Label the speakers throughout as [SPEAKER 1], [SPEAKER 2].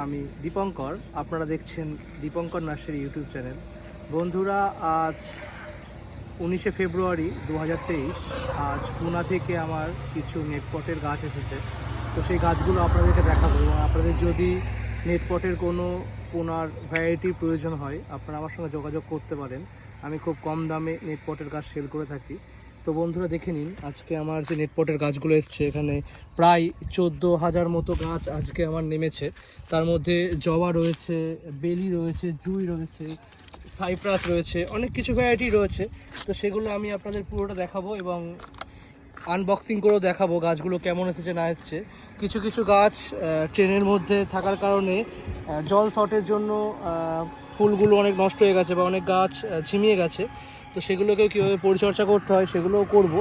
[SPEAKER 1] আমি দীপঙ্কর। আপনারা দেখছেন দীপঙ্কর নার্সারি ইউটিউব চ্যানেল। বন্ধুরা, আজ 19শে ফেব্রুয়ারি 2023। আজ পুনা থেকে আমার কিছু নেটপটের গাছ এসেছে। তো সেই গাছগুলো আপনাদেরকে দেখাবো এবং আপনাদের যদি নেটপটের কোনো পুনার ভ্যারাইটির প্রয়োজন হয় আপনারা আমার সঙ্গে যোগাযোগ করতে পারেন। আমি খুব কম দামে নেটপটের গাছ সেল করে থাকি। তো বন্ধুরা দেখে নিন, আজকে আমার যে নেটপটের গাছগুলো এসছে এখানে প্রায় 14,000 মতো গাছ আজকে আমার নেমেছে। তার মধ্যে জবা রয়েছে, বেলি রয়েছে, জুঁই রয়েছে, সাইপ্রাস রয়েছে, অনেক কিছু ভ্যারাইটি রয়েছে। তো সেগুলো আমি আপনাদের পুরোটা দেখাবো এবং আনবক্সিং করেও দেখাবো গাছগুলো কেমন এসেছে না এসেছে। কিছু কিছু গাছ ট্রেনের মধ্যে থাকার কারণে জল শর্টের জন্য ফুলগুলো অনেক নষ্ট হয়ে গেছে বা অনেক গাছ ঝিমিয়ে গেছে। তো সেগুলোকেও কীভাবে পরিচর্যা করতে হয় সেগুলোও করব।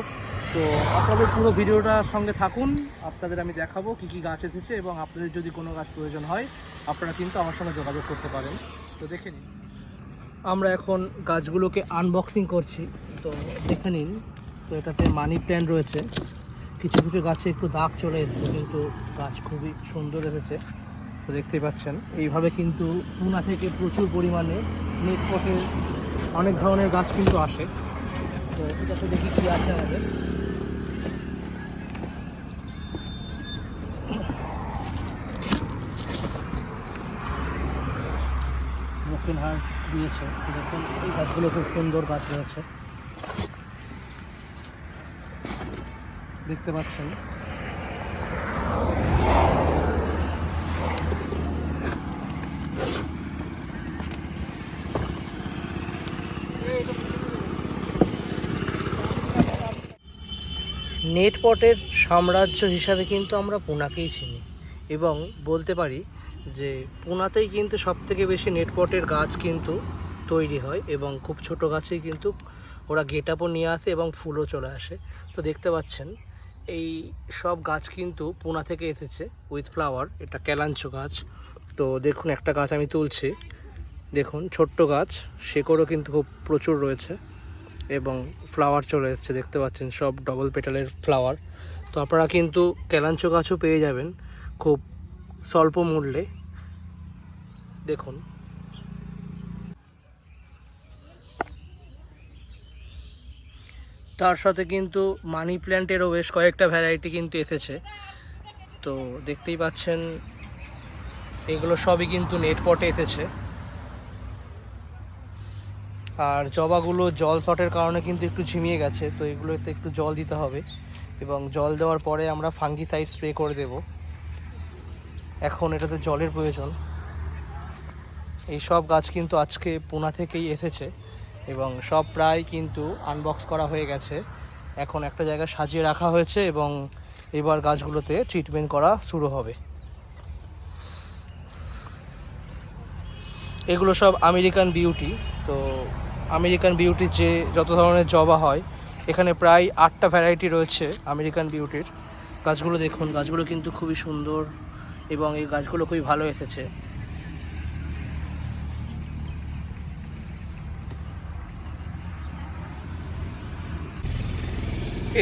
[SPEAKER 1] তো আপনাদের পুরো ভিডিওটার সঙ্গে থাকুন, আপনাদের আমি দেখাবো কী কী গাছ এসেছে এবং আপনাদের যদি কোনো গাছ প্রয়োজন হয় আপনারা কিন্তু আমার সঙ্গে যোগাযোগ করতে পারেন। তো দেখে নিন, আমরা এখন গাছগুলোকে আনবক্সিং করছি। তো দেখে নিন, তো এটাতে মানি প্ল্যান্ট রয়েছে। কিছু কিছু গাছে একটু দাগ চলে এসেছে কিন্তু গাছ খুবই সুন্দর এসেছে। তো দেখতেই পাচ্ছেন, এইভাবে কিন্তু পুনা থেকে প্রচুর পরিমাণে নেটপটের অনেক ধরনের গাছ কিন্তু আসে। তো এটাতে দেখি কী আছে আমাদের। ব্রোকেন হার্ট দিয়েছে, দেখুন এই গাছগুলো খুব সুন্দর গাছ রয়েছে, দেখতে পাচ্ছেন। নেটপটের সাম্রাজ্য হিসাবে কিন্তু আমরা পুনাকেই চিনি এবং বলতে পারি যে পুনাতেই কিন্তু সবথেকে বেশি নেটপটের গাছ কিন্তু তৈরি হয় এবং খুব ছোট গাছেই কিন্তু ওরা গেট আপও নিয়ে আসে এবং ফুলও চলে আসে। তো দেখতে পাচ্ছেন এই সব গাছ কিন্তু পুনা থেকে এসেছে উইথ ফ্লাওয়ার। এটা ক্যালাঞ্চো গাছ। তো দেখুন একটা গাছ আমি তুলছি, দেখুন ছোট্ট গাছ, শেকড়ও কিন্তু খুব প্রচুর রয়েছে এবং ফ্লাওয়ার চলে এসেছে, দেখতে পাচ্ছেন সব ডবল পেটালের ফ্লাওয়ার। তো আপনারা কিন্তু ক্যালাঞ্চো গাছও পেয়ে যাবেন খুব স্বল্প মূল্যে। দেখুন তার সাথে কিন্তু মানি প্ল্যান্টেরও বেশ কয়েকটা ভ্যারাইটি কিন্তু এসেছে। তো দেখতেই পাচ্ছেন এগুলো সবই কিন্তু নেটপটে এসেছে। আর জবাগুলো জল শর্টের কারণে কিন্তু একটু ঝিমিয়ে গেছে, তো এগুলোতে একটু জল দিতে হবে এবং জল দেওয়ার পরে আমরা ফাঙ্গিসাইড স্প্রে করে দেব। এখন এটাতে জলের প্রয়োজন। এই সব গাছ কিন্তু আজকে পুনা থেকেই এসেছে এবং সব প্রায় কিন্তু আনবক্স করা হয়ে গেছে। এখন একটা জায়গায় সাজিয়ে রাখা হয়েছে এবং এবার গাছগুলোতে ট্রিটমেন্ট করা শুরু হবে। এগুলো সব আমেরিকান বিউটি। তো আমেরিকান বিউটির যে যত ধরনের জবা হয় এখানে প্রায় 8টা ভ্যারাইটি রয়েছে আমেরিকান বিউটির। গাছগুলো দেখুন, গাছগুলো কিন্তু খুবই সুন্দর এবং এই গাছগুলো খুবই ভালো এসেছে।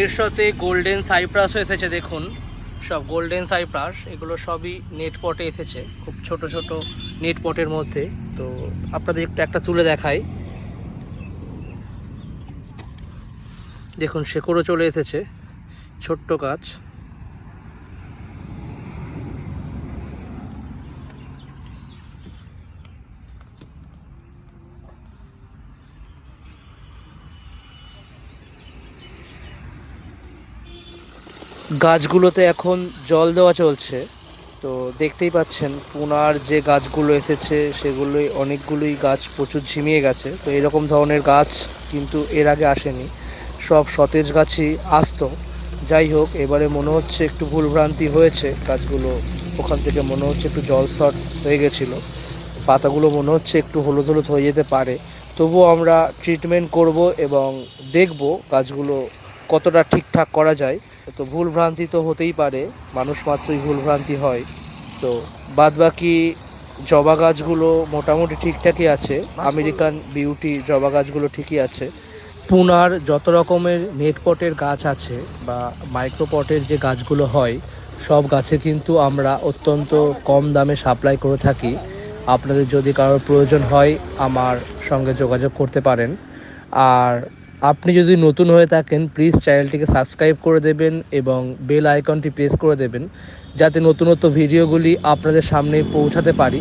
[SPEAKER 1] এর সাথে গোল্ডেন সাইপ্রাসও এসেছে, দেখুন সব গোল্ডেন সাইপ্রাস। এগুলো সবই নেটপটে এসেছে, খুব ছোট ছোট নেটপটের মধ্যে। তো আপনাদের একটু একটা তুলে দেখাই, দেখুন শেকড়ও চলে এসেছে, ছোট্ট গাছ। গাছগুলোতে এখন জল দেওয়া চলছে। তো দেখতেই পাচ্ছেন পুনার যে গাছগুলো এসেছে সেগুলোই অনেকগুলোই গাছ প্রচুর ঝিমিয়ে গেছে। তো এরকম ধরনের গাছ কিন্তু এর আগে আসেনি, সব সতেজ গাছই আসতো। যাই হোক, এবারে মনে হচ্ছে একটু ভুলভ্রান্তি হয়েছে, গাছগুলো ওখান থেকে মনে হচ্ছে একটু জল শর্ট হয়ে গেছিলো, পাতাগুলো মনে হচ্ছে একটু হলুদ হলুদ হয়ে যেতে পারে। তবুও আমরা ট্রিটমেন্ট করব এবং দেখব গাছগুলো কতটা ঠিকঠাক করা যায়। তো ভুলভ্রান্তি তো হতেই পারে, মানুষ মাত্রই ভুলভ্রান্তি হয়। তো বাদবাকি জবা গাছগুলো মোটামুটি ঠিকঠাকই আছে, আমেরিকান বিউটি জবা গাছগুলো ঠিকই আছে। পুনার যত রকমের নেটপটের গাছ আছে বা মাইক্রোপটের যে গাছগুলো হয় সব গাছে কিন্তু আমরা অত্যন্ত কম দামে সাপ্লাই করে থাকি। আপনাদের যদি কারোর প্রয়োজন হয় আমার সঙ্গে যোগাযোগ করতে পারেন। আর আপনি যদি নতুন হয়ে থাকেন প্লিজ চ্যানেলটিকে সাবস্ক্রাইব করে দেবেন এবং বেল আইকনটি প্রেস করে দেবেন, যাতে নতুনত্ব ভিডিওগুলি আপনাদের সামনে পৌঁছাতে পারি।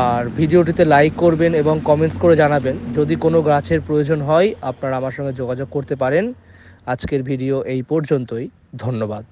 [SPEAKER 1] আর ভিডিওটিতে লাইক করবেন এবং কমেন্টস করে জানাবেন যদি কোনো গাছের প্রয়োজন হয়। আপনারা আমার সঙ্গে যোগাযোগ করতে পারেন। আজকের ভিডিও এই পর্যন্তই। ধন্যবাদ।